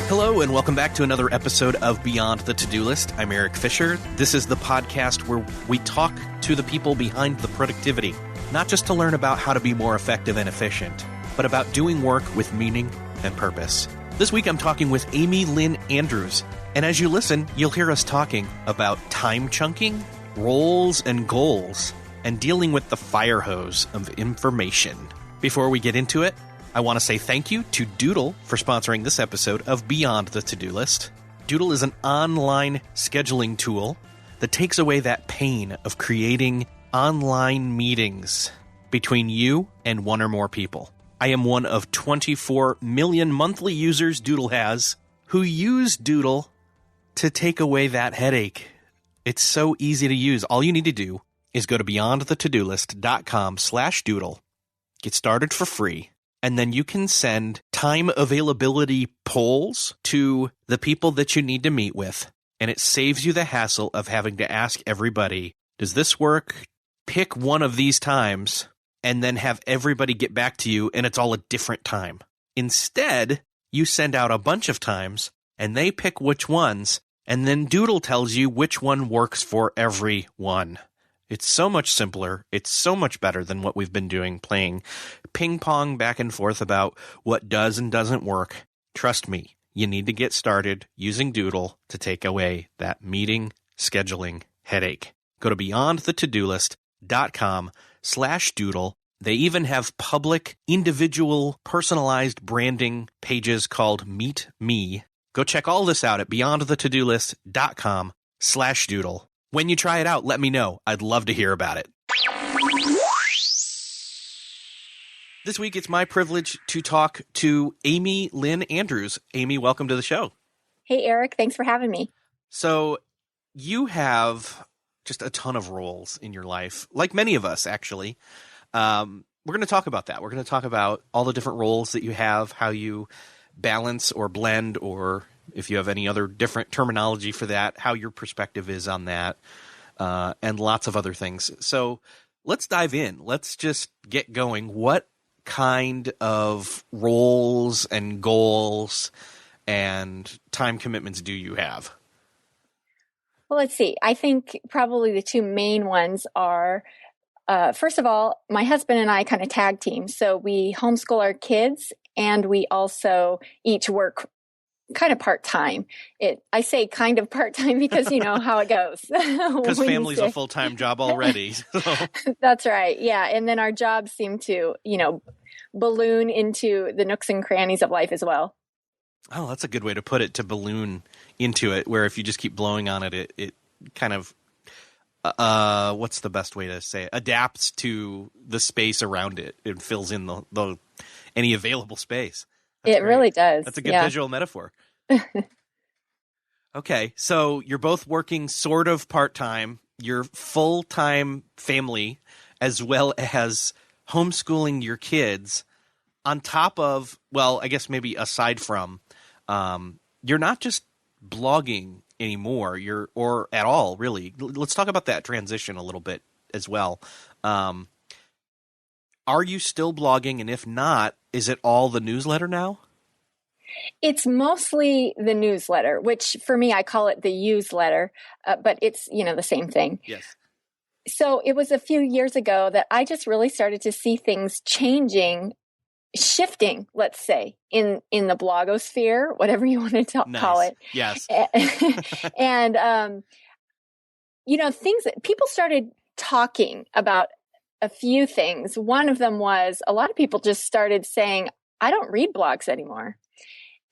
Hello, and welcome back to another episode of Beyond the To-Do List. I'm Eric Fisher. This is the podcast where we talk to the people behind the productivity, not just to learn about how to be more effective and efficient, but about doing work with meaning and purpose. This week, I'm talking with Amy Lynn Andrews, and as you listen, you'll hear us talking about time chunking, roles and goals, and dealing with the fire hose of information. Before we get into it, I want to say thank you to Doodle for sponsoring this episode of Beyond the To-Do List. Doodle is an online scheduling tool that takes away that pain of creating online meetings between you and one or more people. I am one of 24 million monthly users Doodle has who use Doodle to take away that headache. It's so easy to use. All you need to do is go to beyondthetodolist.com/doodle. Get started for free. And then you can send time availability polls to the people that you need to meet with. And it saves you the hassle of having to ask everybody, does this work? Pick one of these times and then have everybody get back to you, and it's all a different time. Instead, you send out a bunch of times and they pick which ones, and then Doodle tells you which one works for everyone. It's so much simpler. It's so much better than what we've been doing, playing ping pong back and forth about what does and doesn't work. Trust me, you need to get started using Doodle to take away that meeting scheduling headache. Go to beyondthetodolist.com/doodle. They even have public, individual, personalized branding pages called Meet Me. Go check all this out at beyondthetodolist.com/doodle. When you try it out, let me know. I'd love to hear about it. This week, it's my privilege to talk to Amy Lynn Andrews. Amy, welcome to the show. Hey, Eric. Thanks for having me. So you have just a ton of roles in your life, like many of us, actually. We're going to talk about that. We're going to talk about all the different roles that you have, how you balance or blend, or if you have any other different terminology for that, how your perspective is on that, and lots of other things. So let's dive in. Let's just get going. What kind of roles and goals and time commitments do you have? Well, let's see. I think probably the two main ones are, first of all, my husband and I kind of tag team. So we homeschool our kids, and we also each work kind of part-time. I say kind of part-time because you know how it goes. Because family's a full-time job already. So. That's right. Yeah. And then our jobs seem to, balloon into the nooks and crannies of life as well. Oh, that's a good way to put it, to balloon into it, where if you just keep blowing on it, it kind of, what's the best way to say it? Adapts to the space around it. It fills in the any available space. That's great. Really does. That's a good visual metaphor. Okay, so you're both working sort of part-time. You're full-time family, as well as homeschooling your kids, on top of, well, I guess maybe aside from, you're not just blogging anymore, or at all, really. Let's talk about that transition a little bit as well. Are you still blogging? And if not, is it all the newsletter now? It's mostly the newsletter, which for me, I call it the use-letter, but it's, the same thing. Yes. So it was a few years ago that I just really started to see things shifting, let's say, in the blogosphere, whatever you want to call it. Yes. And, things that people started talking about a few things. One of them was a lot of people just started saying, I don't read blogs anymore.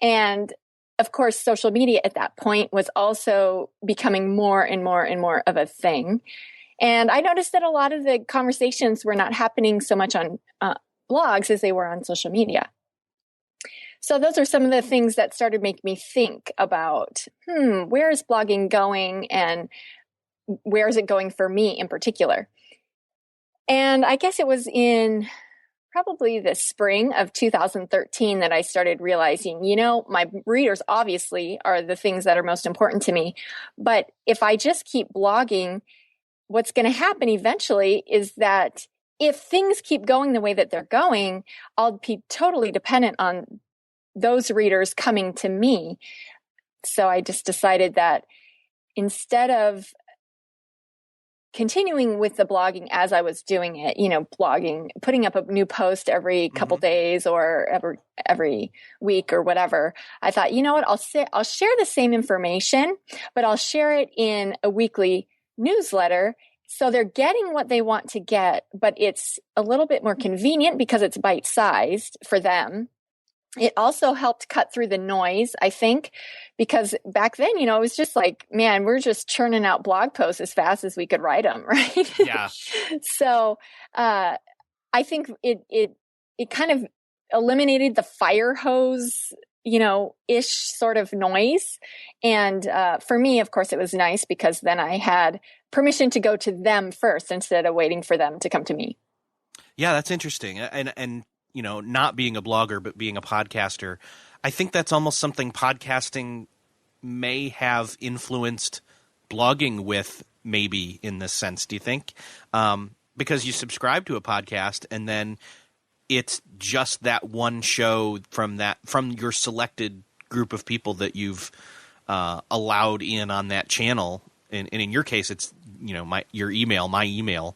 And of course, social media at that point was also becoming more and more and more of a thing. And I noticed that a lot of the conversations were not happening so much on blogs as they were on social media. So those are some of the things that started making me think about, where is blogging going, and where is it going for me in particular? And I guess it was in probably the spring of 2013 that I started realizing, my readers obviously are the things that are most important to me. But if I just keep blogging, what's going to happen eventually is that if things keep going the way that they're going, I'll be totally dependent on those readers coming to me. So I just decided that instead of continuing with the blogging as I was doing it, blogging, putting up a new post every couple days or every week or whatever, I thought, you know what, I'll share the same information, but I'll share it in a weekly newsletter. So they're getting what they want to get, but it's a little bit more convenient because it's bite-sized for them. It also helped cut through the noise, I think, because back then, it was just like, man, we're just churning out blog posts as fast as we could write them, right? Yeah. So I think it kind of eliminated the fire hose, ish sort of noise. And for me, of course, it was nice because then I had permission to go to them first instead of waiting for them to come to me. Yeah, that's interesting. And not being a blogger, but being a podcaster, I think that's almost something podcasting may have influenced blogging with, maybe, in this sense. Do you think? Because you subscribe to a podcast and then it's just that one show from your selected group of people that you've allowed in on that channel. And in your case, it's, my email.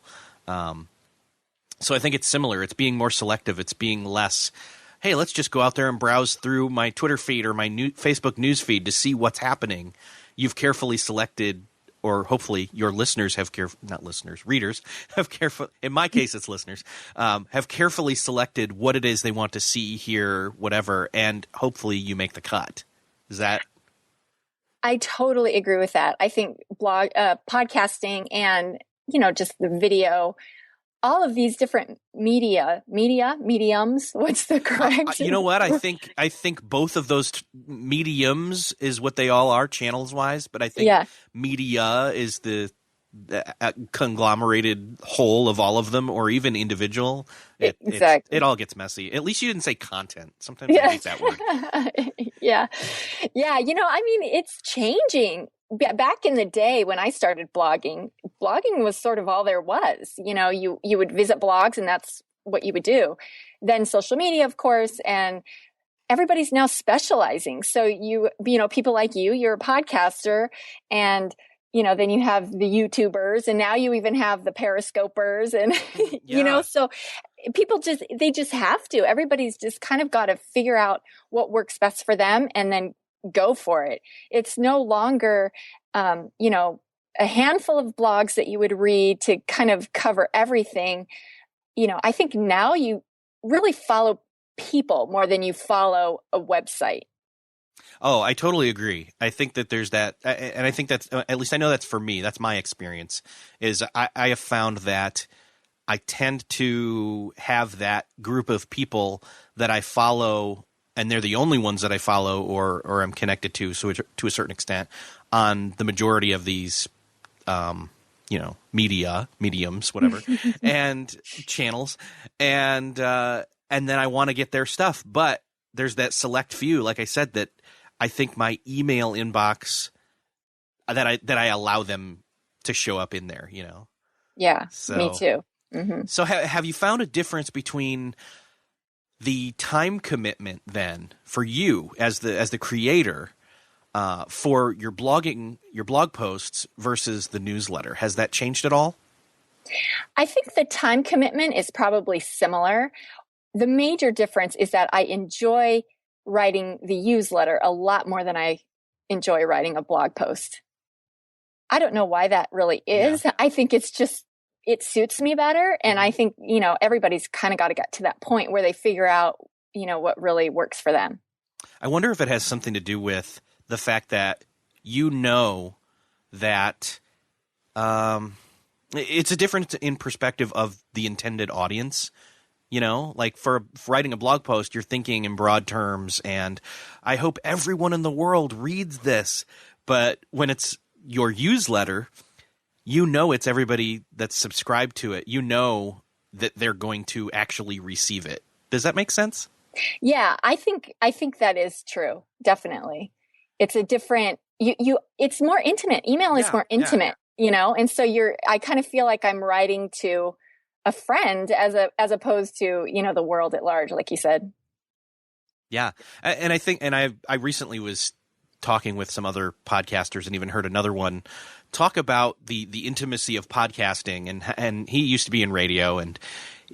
So I think it's similar. It's being more selective. It's being less, hey, let's just go out there and browse through my Twitter feed or my Facebook news feed to see what's happening. You've carefully selected, or hopefully your listeners have readers have careful. In my case, it's listeners have carefully selected what it is they want to see, hear, whatever, and hopefully you make the cut. Is that? I totally agree with that. I think podcasting and, just the video, all of these different mediums. What's the correct? You know what? I think both of those mediums is what they all are, channels wise. But I think media is the conglomerated whole of all of them, or even individual. Exactly. It all gets messy. At least you didn't say content. Sometimes I hate that word. Yeah. It's changing. Back in the day when I started blogging was sort of all there was. You would visit blogs and that's what you would do. Then social media, of course, and everybody's now specializing. So people like you're a podcaster, and then you have the YouTubers, and now you even have the Periscopers, and so people they just have to. Everybody's just kind of got to figure out what works best for them and then go for it. It's no longer, a handful of blogs that you would read to kind of cover everything. I think now you really follow people more than you follow a website. Oh, I totally agree. I think that there's that, and I think that's, at least I know that's for me, that's my experience, is I have found that I tend to have that group of people that I follow, and they're the only ones that I follow or I'm connected to, so to a certain extent, on the majority of these, mediums, whatever, and channels, and then I want to get their stuff, but there's that select few, like I said, that I think my email inbox that I allow them to show up in there, Yeah, so, me too. Mm-hmm. So have you found a difference between the time commitment then for you as the creator for your blog posts versus the newsletter? Has that changed at all? I think the time commitment is probably similar. The major difference is that I enjoy writing the newsletter a lot more than I enjoy writing a blog post. I don't know why that really is. Yeah. I think it's just, it suits me better. And I think, everybody's kind of got to get to that point where they figure out, what really works for them. I wonder if it has something to do with the fact that that it's a difference in perspective of the intended audience. Like for writing a blog post, you're thinking in broad terms, and I hope everyone in the world reads this. But when it's your newsletter, it's everybody that's subscribed to it. That they're going to actually receive it. Does that make sense? Yeah, I think that is true. Definitely. It's a different, it's more intimate. Email is more intimate, and so I kind of feel like I'm writing to a friend as opposed to, the world at large, like you said. Yeah. And I think, and I recently was talking with some other podcasters and even heard another one talk about the intimacy of podcasting, and he used to be in radio, and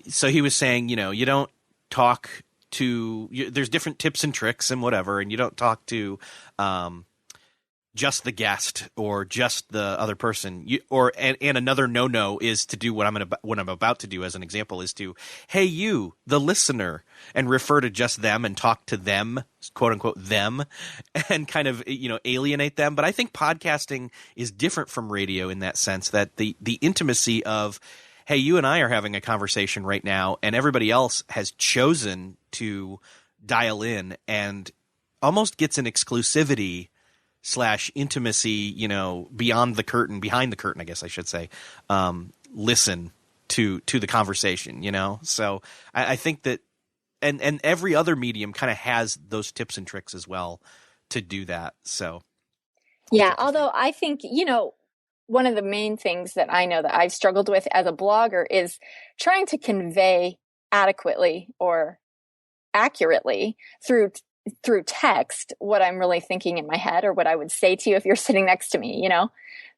so he was saying, you don't talk to there's different tips and tricks and whatever, and you don't talk to just the guest or just the other person. And another no is to do what I'm about to do as an example is to, hey, you, the listener, and refer to just them and talk to them, quote unquote, them, and kind of, alienate them. But I think podcasting is different from radio in that sense, that the intimacy of, hey, you and I are having a conversation right now, and everybody else has chosen to dial in and almost gets an exclusivity / intimacy, behind the curtain, I guess I should say, listen to the conversation, So I think that, and every other medium kind of has those tips and tricks as well to do that. So. Yeah. Although I think, one of the main things that I know that I've struggled with as a blogger is trying to convey adequately or accurately through text what I'm really thinking in my head or what I would say to you if you're sitting next to me,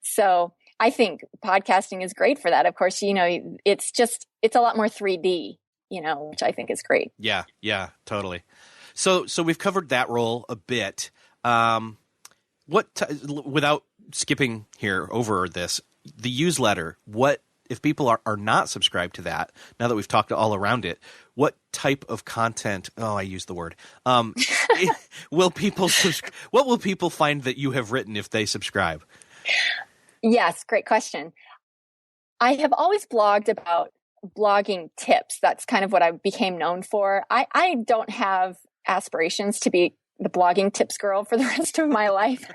So I think podcasting is great for that. Of course, it's a lot more 3D, which I think is great. Yeah, totally. So we've covered that role a bit. Without skipping here over this, the newsletter, what if people are not subscribed to that, now that we've talked all around it, what type of content, I used the word, what will people find that you have written if they subscribe? Yes, great question. I have always blogged about blogging tips. That's kind of what I became known for. I don't have aspirations to be the blogging tips girl for the rest of my life.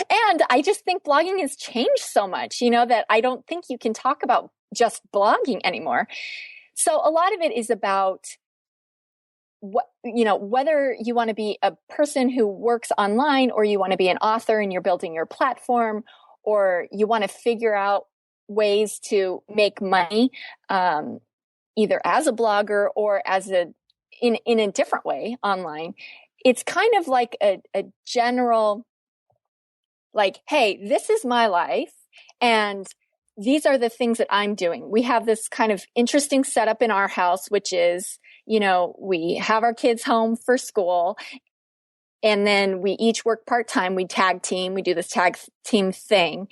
And I just think blogging has changed so much, that I don't think you can talk about just blogging anymore. So a lot of it is about whether you want to be a person who works online or you want to be an author and you're building your platform, or you want to figure out ways to make money, either as a blogger or in a different way online. It's kind of like a general, like, hey, this is my life and these are the things that I'm doing. We have this kind of interesting setup in our house, which is, we have our kids home for school and then we each work part-time. We tag team. We do this tag team thing.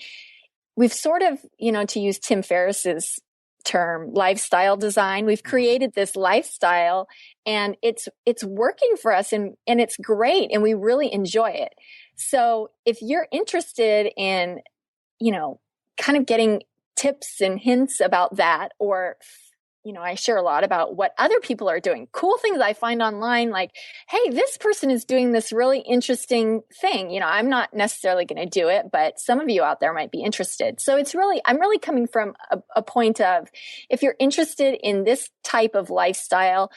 We've sort of, to use Tim Ferriss's term, lifestyle design. We've created this lifestyle and it's working for us and it's great and we really enjoy it. So if you're interested in, kind of getting tips and hints about that, or, I share a lot about what other people are doing, cool things I find online, like, hey, this person is doing this really interesting thing. I'm not necessarily going to do it, but some of you out there might be interested. So I'm really coming from a point of, if you're interested in this type of lifestyle,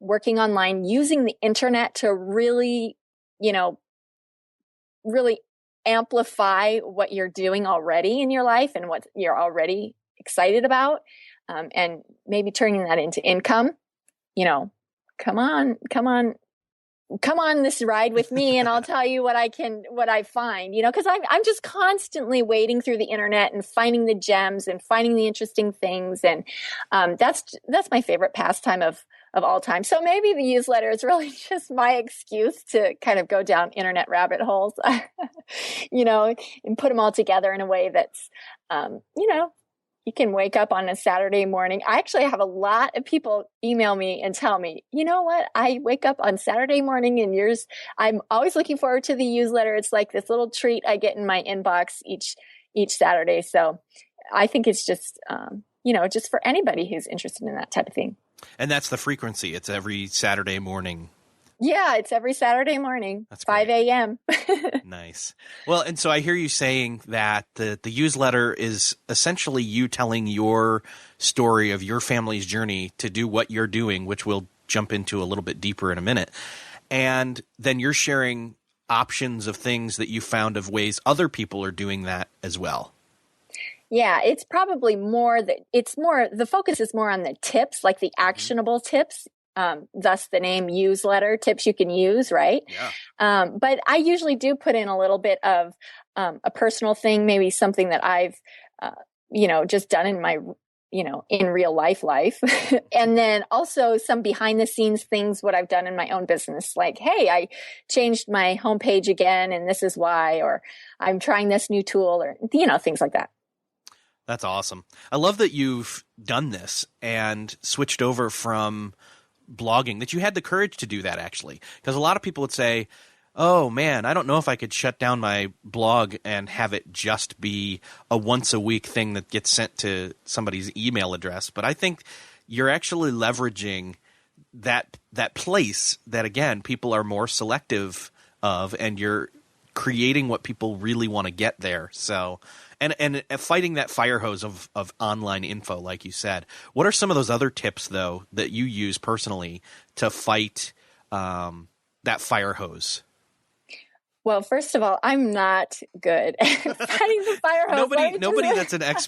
working online, using the internet to really, really amplify what you're doing already in your life and what you're already excited about, and maybe turning that into income, come on this ride with me and I'll tell you what I find, because I'm just constantly wading through the internet and finding the gems and finding the interesting things. And, that's my favorite pastime of all time. So maybe the newsletter is really just my excuse to kind of go down internet rabbit holes, and put them all together in a way that's, you can wake up on a Saturday morning. I actually have a lot of people email me and tell me, you know what? I wake up on Saturday morning and I'm always looking forward to the newsletter. It's like this little treat I get in my inbox each Saturday. So I think it's just, just for anybody who's interested in that type of thing. And that's the frequency. It's every Saturday morning. Yeah, it's every Saturday morning, that's 5 a.m. Nice. Well, and so I hear you saying that the newsletter is essentially you telling your story of your family's journey to do what you're doing, which we'll jump into a little bit deeper in a minute. And then you're sharing options of things that you found of ways other people are doing that as well. Yeah, it's probably the focus is more on the tips, like the actionable tips. thus the name newsletter, tips you can use, right? Yeah. But I usually do put in a little bit of a personal thing, maybe something that I've, just done in my, in real life. And then also some behind the scenes things, what I've done in my own business, like, hey, I changed my homepage again, and this is why, or I'm trying this new tool, or, things like that. That's awesome. I love that you've done this and switched over from blogging, that you had the courage to do that, actually. Because a lot of people would say, oh man, I don't know if I could shut down my blog and have it just be a once a week thing that gets sent to somebody's email address. But I think you're actually leveraging that place that, again, people are more selective of, and you're creating what people really want to get there. So, and fighting that fire hose of online info, like you said. What are some of those other tips, though, that you use personally to fight that fire hose? Well, first of all, I'm not good at fighting the fire hose.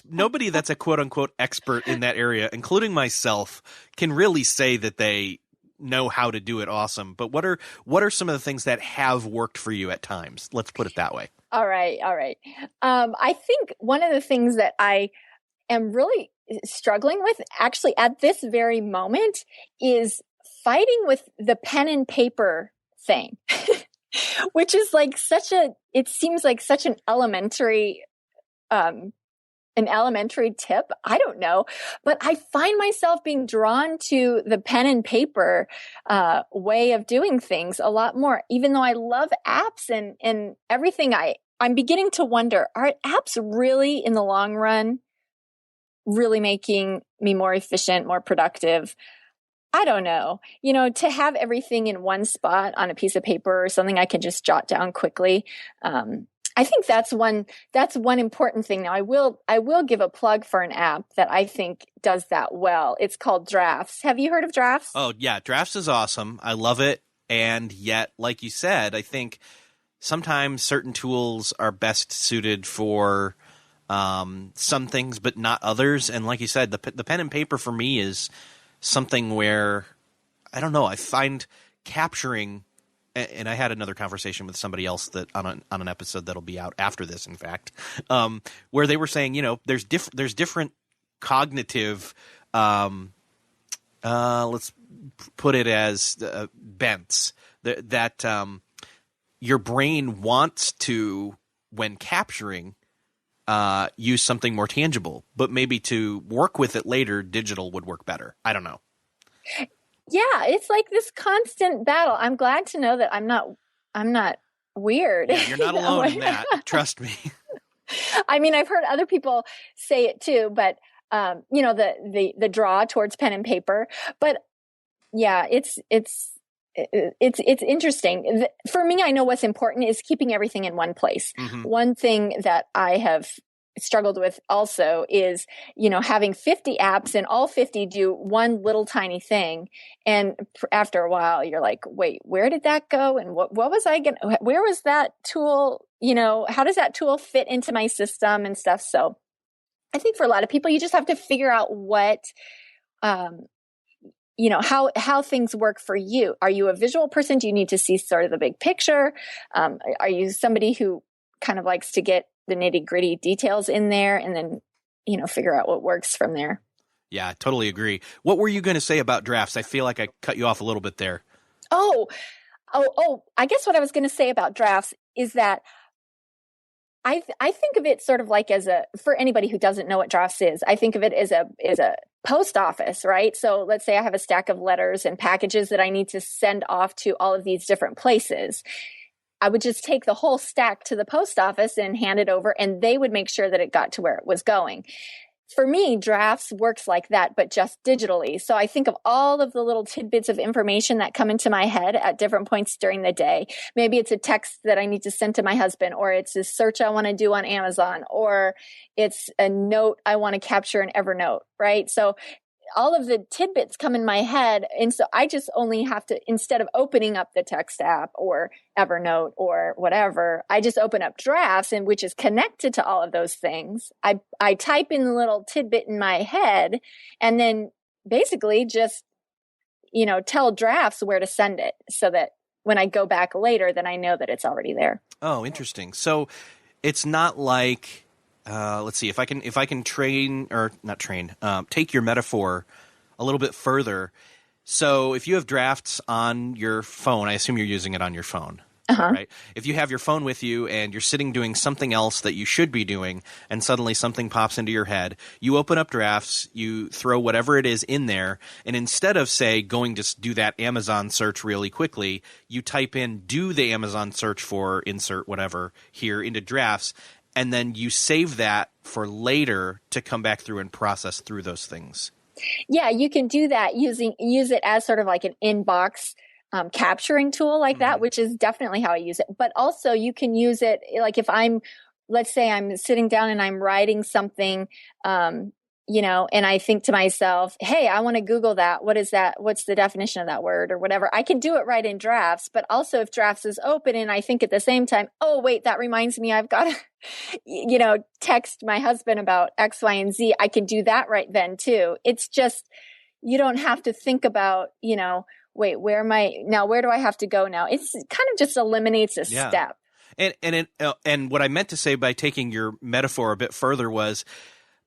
Nobody that's a quote unquote expert in that area, including myself, can really say that they know how to do it awesome. But what are some of the things that have worked for you at times? Let's put it that way. All right. I think one of the things that I am really struggling with, actually at this very moment, is fighting with the pen and paper thing. Which is like it seems like such an elementary tip. I don't know, but I find myself being drawn to the pen and paper way of doing things a lot more, even though I love apps and everything. I'm beginning to wonder, are apps really in the long run really making me more efficient, more productive? I don't know, to have everything in one spot on a piece of paper or something I can just jot down quickly. I think that's one important thing. Now I will give a plug for an app that I think does that well. It's called Drafts. Have you heard of Drafts? Oh yeah. Drafts is awesome. I love it. And yet, like you said, I think sometimes certain tools are best suited for some things, but not others. And like you said, the pen and paper for me is something where, I don't know, I find capturing, and I had another conversation with somebody else that on an episode that'll be out after this, in fact, where they were saying, there's different cognitive, let's put it as bents that your brain wants to, when capturing, use something more tangible, but maybe to work with it later, digital would work better. I don't know. Yeah, it's like this constant battle. I'm glad to know that I'm not weird. Yeah, you're not alone in that. Trust me. I mean, I've heard other people say it too, but the draw towards pen and paper. But yeah, it's interesting. For me, I know what's important is keeping everything in one place. Mm-hmm. One thing that I have struggled with also is, having 50 apps and all 50 do one little tiny thing. And after a while, you're like, wait, where did that go? And what was where was that tool? How does that tool fit into my system and stuff? So I think for a lot of people, you just have to figure out what, how things work for you. Are you a visual person? Do you need to see sort of the big picture? Are you somebody who kind of likes to get the nitty gritty details in there and then, figure out what works from there? Yeah, I totally agree. What were you going to say about Drafts? I feel like I cut you off a little bit there. Oh, I guess what I was going to say about Drafts is that I think of it sort of like for anybody who doesn't know what Drafts is, I think of it as a post office, right? So let's say I have a stack of letters and packages that I need to send off to all of these different places. I would just take the whole stack to the post office and hand it over, and they would make sure that it got to where it was going. For me, Drafts works like that, but just digitally. So I think of all of the little tidbits of information that come into my head at different points during the day. Maybe it's a text that I need to send to my husband, or it's a search I want to do on Amazon, or it's a note I want to capture in Evernote, right? So all of the tidbits come in my head. And so I just only have to, instead of opening up the text app or Evernote or whatever, I just open up Drafts, and which is connected to all of those things. I type in the little tidbit in my head, and then basically just, tell drafts where to send it so that when I go back later, then I know that it's already there. Oh, interesting. So it's not like, let's see, if I can train or not train, take your metaphor a little bit further. So if you have drafts on your phone, I assume you're using it on your phone. Right? If you have your phone with you and you're sitting doing something else that you should be doing and suddenly something pops into your head, you open up drafts, you throw whatever it is in there, and instead of, say, going to do that Amazon search really quickly, you type in do the Amazon search for insert whatever here into drafts, and then you save that for later to come back through and process through those things. Yeah, you can do that use it as sort of like an inbox capturing tool like that, which is definitely how I use it. But also you can use it like if let's say I'm sitting down and I'm writing something, and I think to myself, hey, I want to Google that. What is that? What's the definition of that word or whatever? I can do it right in drafts, but also if drafts is open and I think at the same time, oh, wait, that reminds me, I've got to, text my husband about X, Y, and Z. I can do that right then too. It's just, you don't have to think about, wait, where do I have to go now? It's kind of just eliminates a step. And what I meant to say by taking your metaphor a bit further was,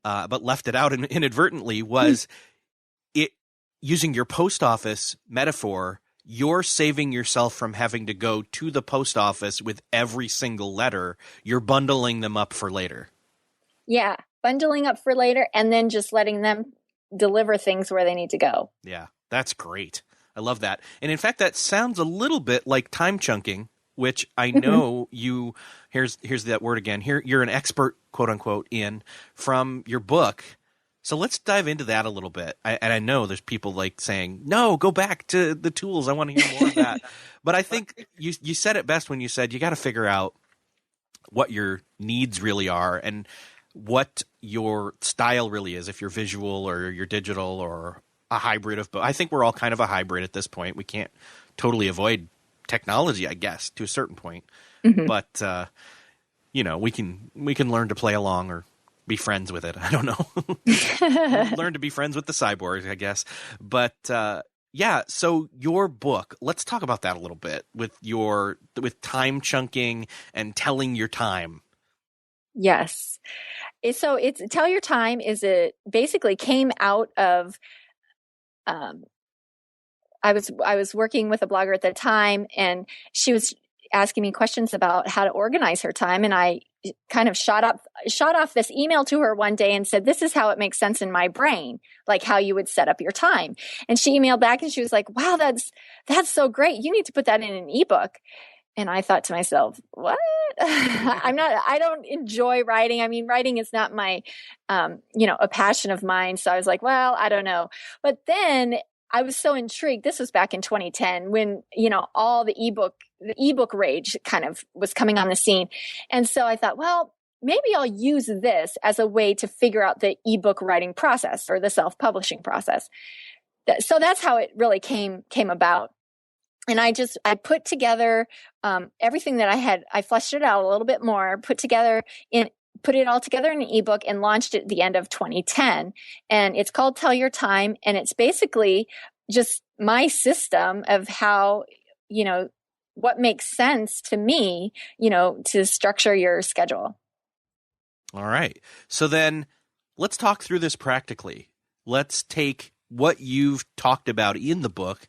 but left it out inadvertently, was it using your post office metaphor. You're saving yourself from having to go to the post office with every single letter. You're bundling them up for later. Yeah, bundling up for later, and then just letting them deliver things where they need to go. Yeah, that's great. I love that. And in fact, that sounds a little bit like time chunking, which I know here's that word again. Here, you're an expert, quote unquote, in from your book. So let's dive into that a little bit. And I know there's people like saying, no, go back to the tools. I want to hear more of that. But I think you said it best when you said you got to figure out what your needs really are and what your style really is, if you're visual or you're digital or a hybrid of both. I think we're all kind of a hybrid at this point. We can't totally avoid technology, I guess, to a certain point. But we can learn to play along or be friends with it. I don't know. Learn to be friends with the cyborgs, I guess. But so your book, let's talk about that a little bit with time chunking and telling your time. Yes. So it's Tell Your Time basically came out of I was working with a blogger at the time, and she was asking me questions about how to organize her time, and I kind of shot off this email to her one day and said, this is how it makes sense in my brain, like how you would set up your time. And she emailed back and she was like, wow, that's so great. You need to put that in an ebook. And I thought to myself, what? I don't enjoy writing. I mean, writing is not my, a passion of mine. So I was like, well, I don't know. But then I was so intrigued. This was back in 2010 when, all the ebook rage kind of was coming on the scene. And so I thought, well, maybe I'll use this as a way to figure out the ebook writing process or the self-publishing process. So that's how it really came about. And I put together everything that I had. I fleshed it out a little bit more, put it all together in an ebook and launched it at the end of 2010. And it's called Tell Your Time. And it's basically just my system of how, what makes sense to me, to structure your schedule. All right. So then let's talk through this practically. Let's take what you've talked about in the book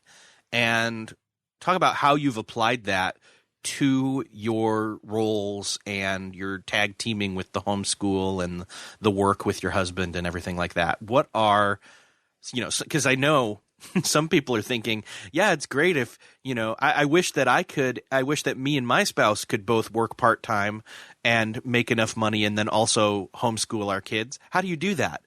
and talk about how you've applied that to your roles and your tag teaming with the homeschool and the work with your husband and everything like that. What are, because I know some people are thinking, yeah, it's great if, I wish that me and my spouse could both work part-time and make enough money and then also homeschool our kids. How do you do that?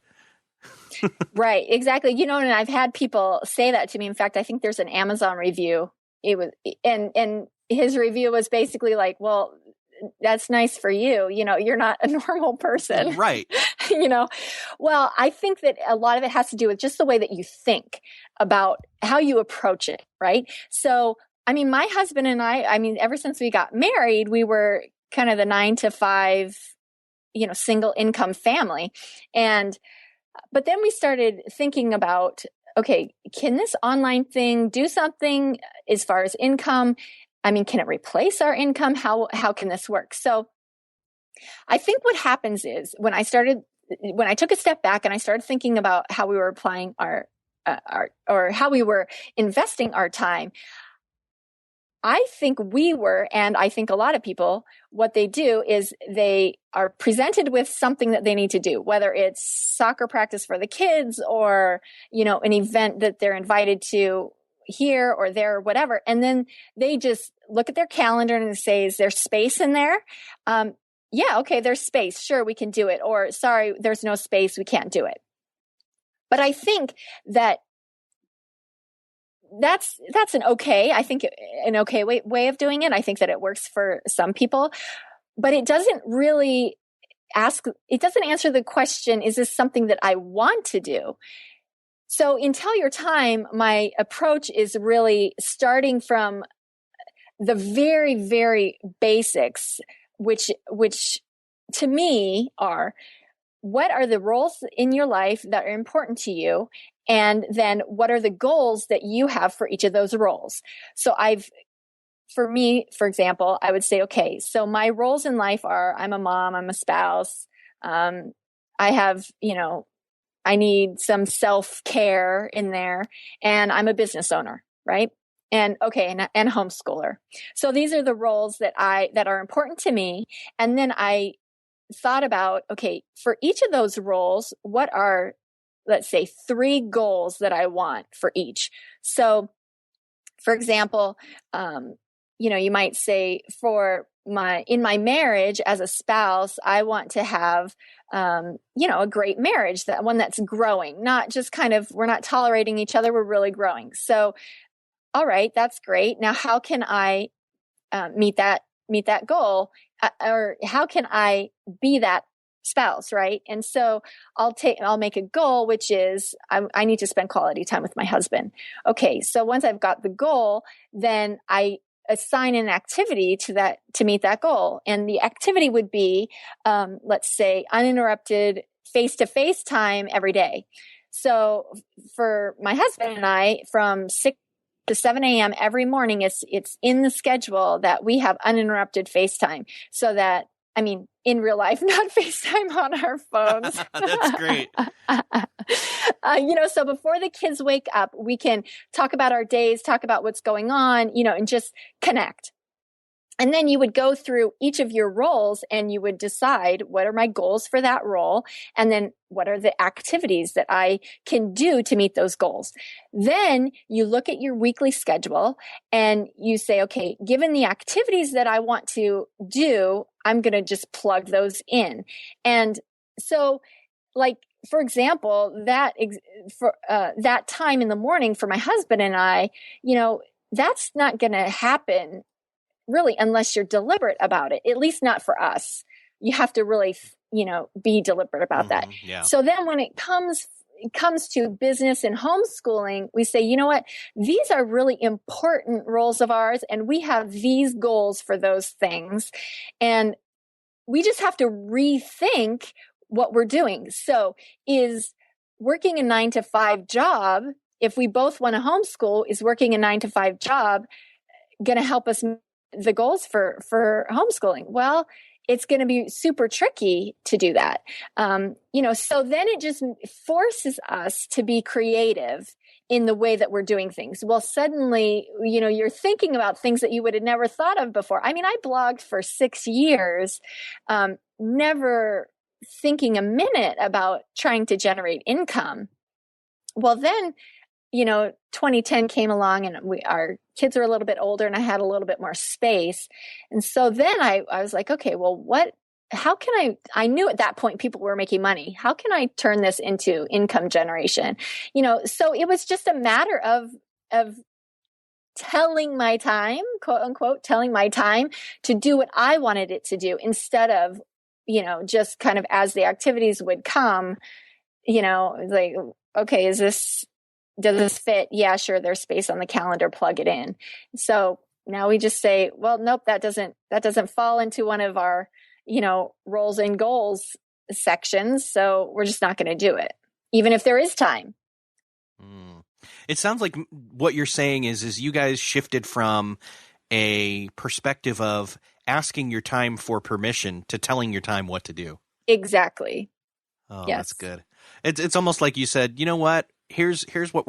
Right, exactly. And I've had people say that to me. In fact, I think there's an Amazon review. It was, and his review was basically like, well, that's nice for you. You're not a normal person. Right. Well, I think that a lot of it has to do with just the way that you think about how you approach it. Right. So, my husband and I, ever since we got married, we were kind of the 9 to 5, single income family. But then we started thinking about okay, can this online thing do something as far as income? I mean, can it replace our income? How can this work? So I think what happens is when I took a step back and I started thinking about how we were applying our or how we were investing our time, I think and I think a lot of people, what they do is they are presented with something that they need to do, whether it's soccer practice for the kids or, an event that they're invited to here or there or whatever. And then they just look at their calendar and say, is there space in there? Yeah, okay, there's space. Sure, we can do it. Or sorry, there's no space. We can't do it. But I think that's an okay way of doing it. I think that it works for some people, but it doesn't answer the question, is this something that I want to do? So in Tell Your Time, my approach is really starting from the very, very basics, which to me are, what are the roles in your life that are important to you? And then what are the goals that you have for each of those roles? So for me, for example, I would say, okay, so my roles in life are, I'm a mom, I'm a spouse. I have, I need some self-care in there, and I'm a business owner, right? And okay, and homeschooler. So these are the roles that are important to me. And then I thought about, okay, for each of those roles, what are, let's say, 3 goals that I want for each. So for example, you might say in my marriage as a spouse, I want to have, a great marriage, that one that's growing, not just we're not tolerating each other. We're really growing. So, all right, that's great. Now, how can I meet that goal? Or how can I be that spouse, right? And so I'll make a goal, which is I need to spend quality time with my husband. Okay, so once I've got the goal, then I assign an activity to meet that goal. And the activity would be, let's say, uninterrupted face-to-face time every day. So for my husband and I, from 6 to 7 a.m. every morning, it's in the schedule that we have uninterrupted FaceTime, so that, in real life, not FaceTime on our phones. That's great. So before the kids wake up, we can talk about our days, talk about what's going on, and just connect. And then you would go through each of your roles and you would decide, what are my goals for that role? And then what are the activities that I can do to meet those goals? Then you look at your weekly schedule and you say, okay, given the activities that I want to do, I'm going to just plug those in. And so, for example, that time in the morning for my husband and I, that's not going to happen really unless you're deliberate about it, at least not for us. You have to really, be deliberate about that. Yeah. So then when it comes to business and homeschooling, we say, you know what, these are really important roles of ours, and we have these goals for those things. And we just have to rethink what we're doing. So is working a 9-to-5 job, if we both want to homeschool, is working a 9-to-5 job going to help us the goals for homeschooling? Well, it's going to be super tricky to do that. So then it just forces us to be creative in the way that we're doing things. Well, suddenly, you're thinking about things that you would have never thought of before. I blogged for 6 years, never thinking a minute about trying to generate income. Well, then, 2010 came along and our kids were a little bit older and I had a little bit more space. And so then I was like, okay, well, how can I knew at that point people were making money. How can I turn this into income generation? So it was just a matter of telling my time, quote unquote, telling my time to do what I wanted it to do, instead of, just kind of as the activities would come, like, okay, does this fit? Yeah, sure. There's space on the calendar, plug it in. So now we just say, well, nope, that doesn't fall into one of our, roles and goals sections. So we're just not going to do it, even if there is time. It sounds like what you're saying is you guys shifted from a perspective of asking your time for permission to telling your time what to do. Exactly. Oh, Yes. that's good. It's almost like you said, you know what? Here's what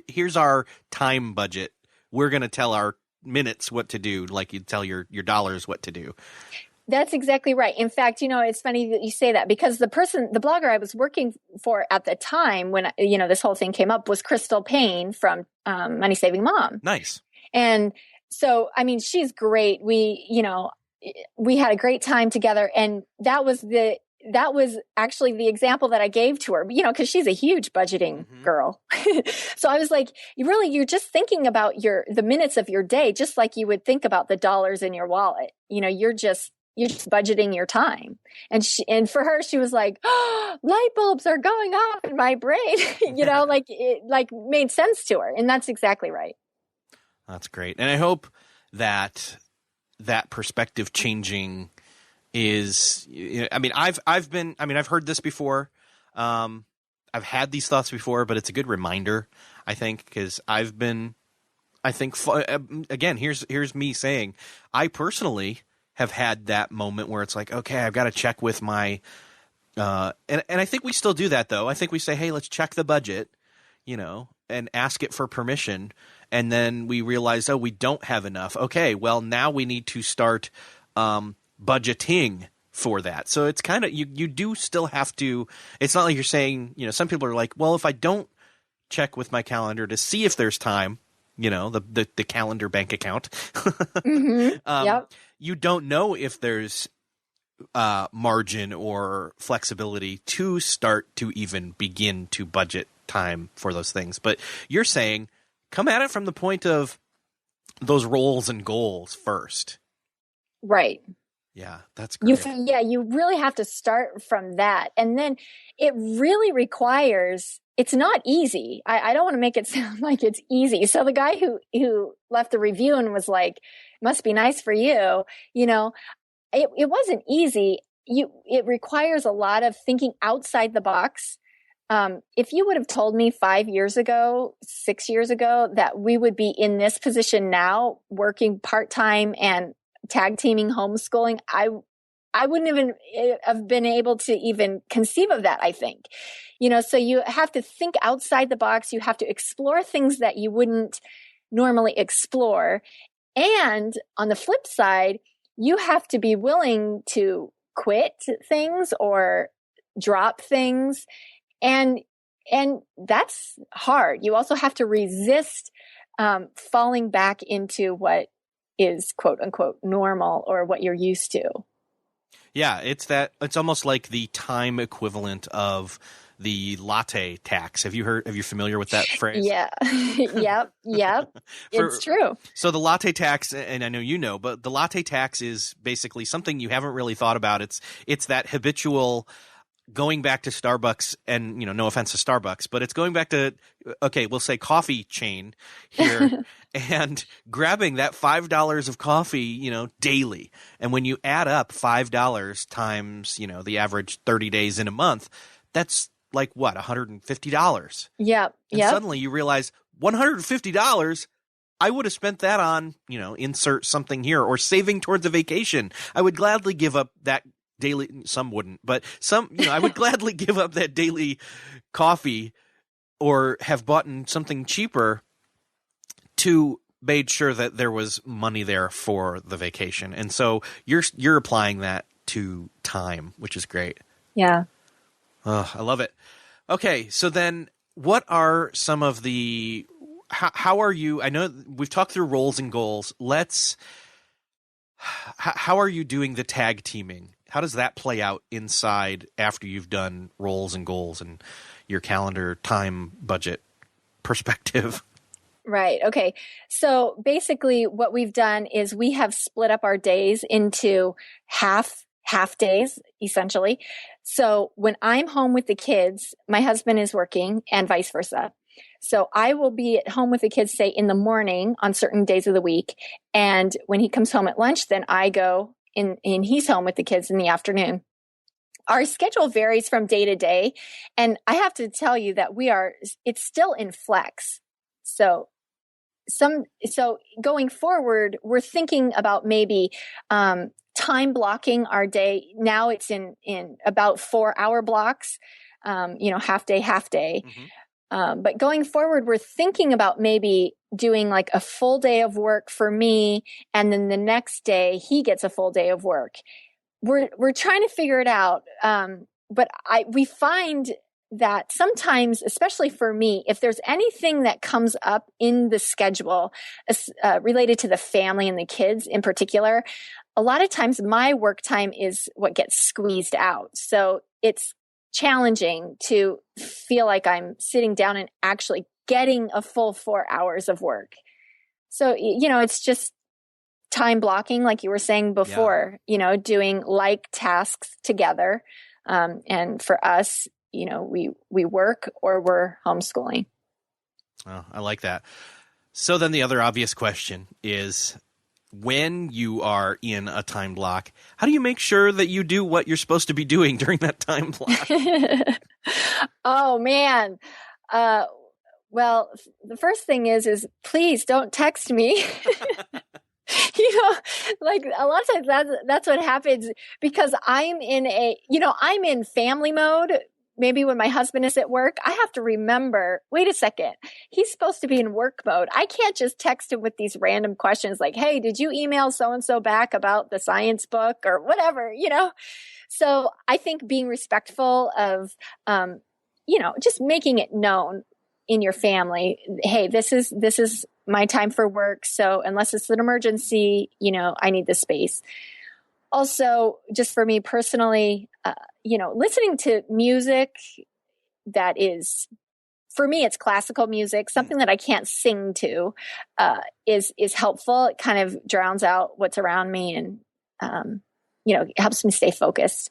here's our time budget. We're gonna tell our minutes what to do, like you tell your dollars what to do. That's exactly right. In fact, it's funny that you say that, because the blogger I was working for at the time when, this whole thing came up was Crystal Payne from Money Saving Mom. Nice. And so, I mean, she's great. We had a great time together. And that was actually the example that I gave to her, because she's a huge budgeting girl. So I was like, you're just thinking about the minutes of your day, just like you would think about the dollars in your wallet. You're just budgeting your time. And for her, she was like, oh, light bulbs are going off in my brain, it made sense to her. And that's exactly right. That's great. And I hope that perspective changing is, I've heard this before. I've had these thoughts before, but it's a good reminder, I think, because again, here's me saying, I personally have had that moment where it's like, okay, I've got to check with my, and I think we still do that though. I think we say, hey, let's check the budget, and ask it for permission. And then we realize, oh, we don't have enough. Okay, well, now we need to start budgeting for that. So it's kind of, you do still have to, it's not like you're saying, some people are like, well, if I don't check with my calendar to see if there's time, the calendar bank account, Yep. You don't know if there's margin or flexibility to start to even begin to budget time for those things. But you're saying, come at it from the point of those roles and goals first. Right. Yeah, that's great. You really have to start from that. And then it really requires, it's not easy. I don't want to make it sound like it's easy. So the guy who left the review and was like, must be nice for you, it wasn't easy. It requires a lot of thinking outside the box. If you would have told me 5 years ago, 6 years ago, that we would be in this position now, working part-time and tag teaming homeschooling, I wouldn't even have been able to even conceive of that, I think. So you have to think outside the box. You have to explore things that you wouldn't normally explore. And on the flip side, you have to be willing to quit things or drop things. And that's hard. You also have to resist falling back into what is quote unquote normal or what you're used to. Yeah, it's almost like the time equivalent of the latte tax. Are you familiar with that phrase? Yeah. Yep. It's true. So the latte tax, and I know but the latte tax is basically something you haven't really thought about. It's that habitual going back to Starbucks, and no offense to Starbucks, but it's going back to, okay, we'll say coffee chain here and grabbing that $5 of coffee, daily. And when you add up $5 times, the average 30 days in a month, that's like what, $150. Yep. And suddenly you realize $150, I would have spent that on, insert something here, or saving towards a vacation. I would gladly give up that daily, some wouldn't, but I would gladly give up that daily coffee or have bought something cheaper to made sure that there was money there for the vacation. And so you're applying that to time, which is great. Yeah. Oh, I love it. Okay. So then what are some of how are you, I know we've talked through roles and goals. How are you doing the tag teaming? How does that play out inside after you've done roles and goals and your calendar time budget perspective? Right. Okay. So basically what we've done is we have split up our days into half days, essentially. So when I'm home with the kids, my husband is working and vice versa. So I will be at home with the kids, say in the morning on certain days of the week. And when he comes home at lunch, then I go and he's home with the kids in the afternoon. Our schedule varies from day to day. And I have to tell you that it's still in flex. So going forward, we're thinking about maybe time blocking our day. Now it's in about 4-hour blocks, half day. Mm-hmm. But going forward, we're thinking about maybe doing like a full day of work for me, and then the next day he gets a full day of work. We're trying to figure it out. But we find that sometimes, especially for me, if there's anything that comes up in the schedule related to the family and the kids in particular, a lot of times my work time is what gets squeezed out. So it's challenging to feel like I'm sitting down and actually getting a full 4 hours of work. So, it's just time blocking, like you were saying before, doing like tasks together. And for us, we work or we're homeschooling. Oh, I like that. So then the other obvious question is, when you are in a time block, how do you make sure that you do what you're supposed to be doing during that time block? Oh, man. Well, the first thing is please don't text me. Like a lot of times that's what happens, because I'm in family mode. Maybe when my husband is at work, I have to remember, wait a second, he's supposed to be in work mode. I can't just text him with these random questions like, hey, did you email so-and-so back about the science book or whatever, So I think being respectful of, just making it known in your family, hey, this is my time for work. So unless it's an emergency, I need the space. Also, just for me personally, listening to music that is, for me, it's classical music, something that I can't sing to, is helpful. It kind of drowns out what's around me and, it helps me stay focused.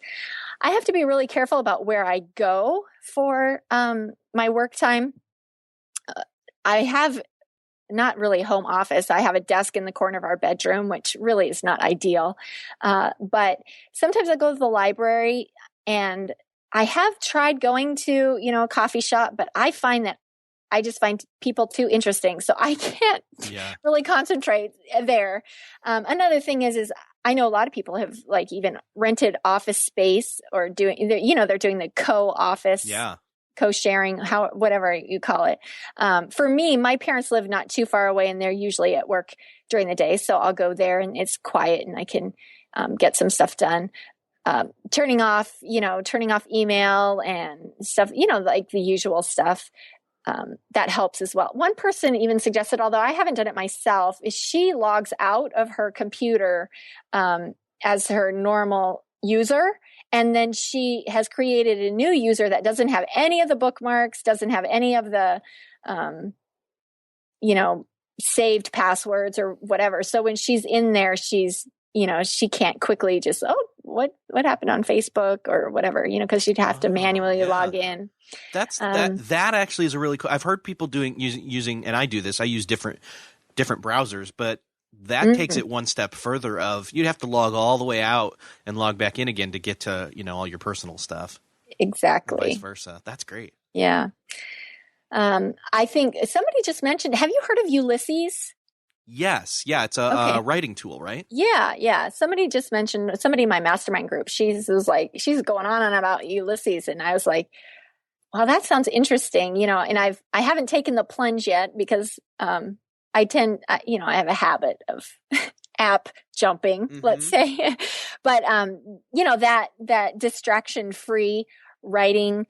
I have to be really careful about where I go for my work time. I have not really home office. I have a desk in the corner of our bedroom, which really is not ideal. But sometimes I go to the library, and I have tried going to, a coffee shop, but I find that I just find people too interesting. So I can't really concentrate there. Another thing is I know a lot of people have like even rented office space or they're doing the co-office. Yeah. Co-sharing, whatever you call it. For me, my parents live not too far away, and they're usually at work during the day. So I'll go there, and it's quiet, and I can get some stuff done. Turning off email and stuff, like the usual stuff. That helps as well. One person even suggested, although I haven't done it myself, is she logs out of her computer as her normal user. And then she has created a new user that doesn't have any of the bookmarks, doesn't have any of the, saved passwords or whatever. So when she's in there, she's, she can't quickly just, what happened on Facebook or whatever, because she'd have to manually log in. That's that actually is a really cool. I've heard people using, and I do this. I use different browsers, but that takes it one step further. You'd have to log all the way out and log back in again to get to all your personal stuff. Exactly. And vice versa. That's great. Yeah. I think somebody just mentioned. Have you heard of Ulysses? Yes. Yeah. It's a writing tool, right? Yeah. Yeah. Somebody just mentioned, somebody in my mastermind group, she's going on about Ulysses. And I was like, wow, that sounds interesting. And I haven't taken the plunge yet because, I have a habit of app jumping, let's say, but, that distraction free writing,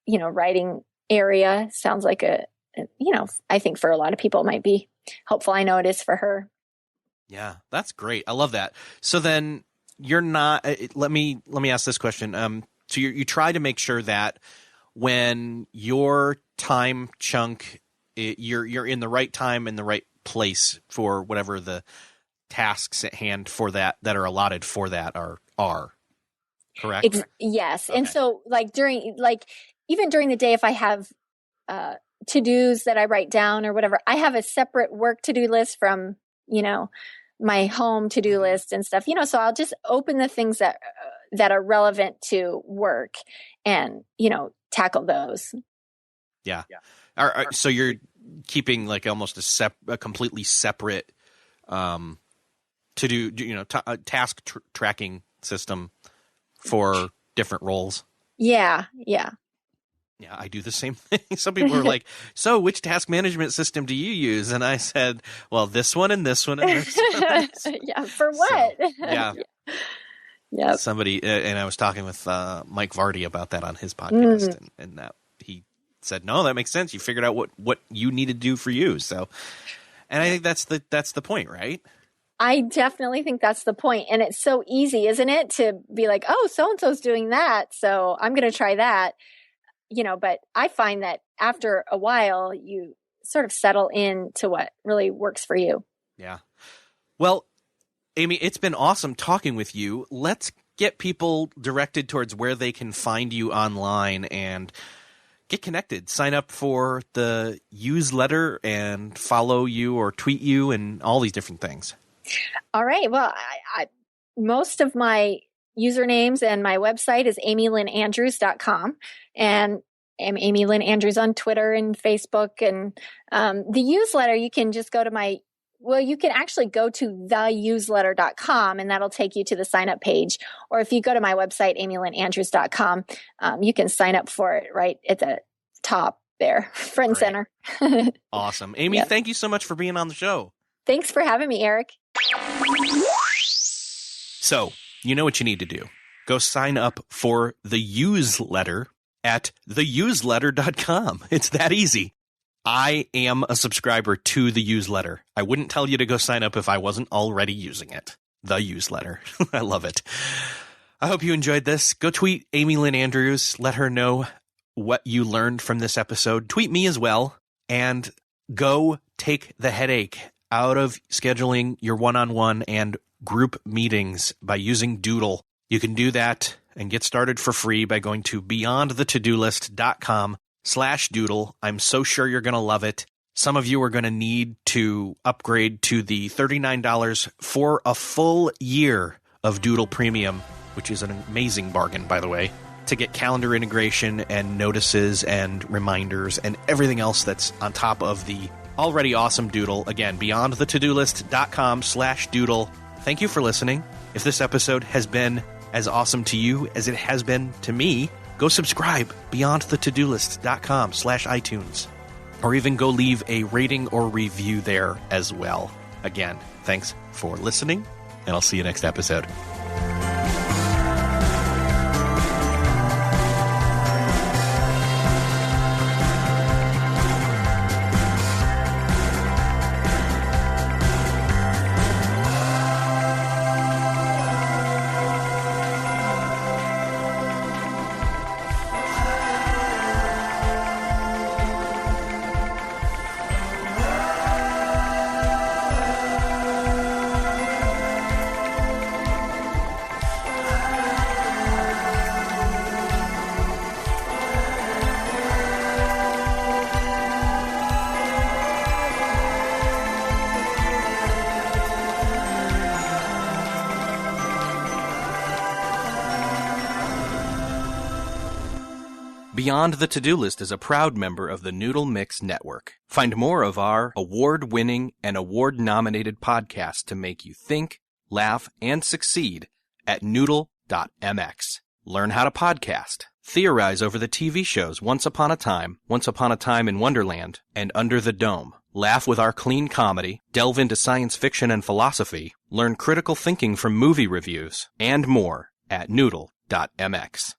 writing area sounds like I think for a lot of people it might be helpful. I know it is for her. Yeah, that's great. I love that. So then you're not, let me ask this question. So you try to make sure that when your time chunk, you're in the right time in the right place for whatever the tasks at hand for that are allotted for that are correct. Yes. Okay. And so even during the day, if I have to-dos that I write down or whatever, I have a separate work to-do list from my home to-do list and stuff, so I'll just open the things that are relevant to work and tackle those. Yeah. So keeping like almost a completely separate task tracking system for different roles. Yeah. Yeah, I do the same thing. Some people are like, so which task management system do you use? And I said, well, this one and this one and this one. Yeah, for what? So, yeah. Yep. Somebody, and I was talking with Mike Vardy about that on his podcast, and that he said, no, that makes sense. You figured out what you need to do for you. So, and I think that's the point, right? I definitely think that's the point. And it's so easy, isn't it, to be like, oh, so-and-so's doing that, so I'm going to try that. But I find that after a while, you sort of settle into what really works for you. Yeah. Well, Amy, it's been awesome talking with you. Let's get people directed towards where they can find you online and get connected. Sign up for the newsletter and follow you or tweet you and all these different things. All right. Well, I most of my usernames and my website is amylynnandrews.com. And I'm Amy Lynn Andrews on Twitter and Facebook. And the newsletter, you can just go to you can actually go to thenewsletter.com, and that'll take you to the sign up page. Or if you go to my website, amylynnandrews.com, you can sign up for it right at the top there, front and center. Awesome. Amy, Thank you so much for being on the show. Thanks for having me, Eric. So, you know what you need to do. Go sign up for the newsletter at thenewsletter.com. It's that easy. I am a subscriber to the newsletter. I wouldn't tell you to go sign up if I wasn't already using it. The newsletter. I love it. I hope you enjoyed this. Go tweet Amy Lynn Andrews. Let her know what you learned from this episode. Tweet me as well. And go take the headache out of scheduling your one-on-one and group meetings by using Doodle. You can do that and get started for free by going to beyondthetodolist.com/doodle. I'm so sure you're going to love it. Some of you are going to need to upgrade to the $39 for a full year of Doodle Premium, which is an amazing bargain, by the way, to get calendar integration and notices and reminders and everything else that's on top of the already awesome Doodle. Again, beyondthetodolist.com/doodle. Thank you for listening. If this episode has been as awesome to you as it has been to me, go subscribe beyondthetodolist.com/iTunes, or even go leave a rating or review there as well. Again, thanks for listening, and I'll see you next episode. Beyond the To-Do List is a proud member of the Noodle.mx Network. Find more of our award-winning and award-nominated podcasts to make you think, laugh, and succeed at Noodle.mx. Learn how to podcast. Theorize over the TV shows Once Upon a Time in Wonderland, and Under the Dome. Laugh with our clean comedy, delve into science fiction and philosophy, learn critical thinking from movie reviews, and more at Noodle.mx.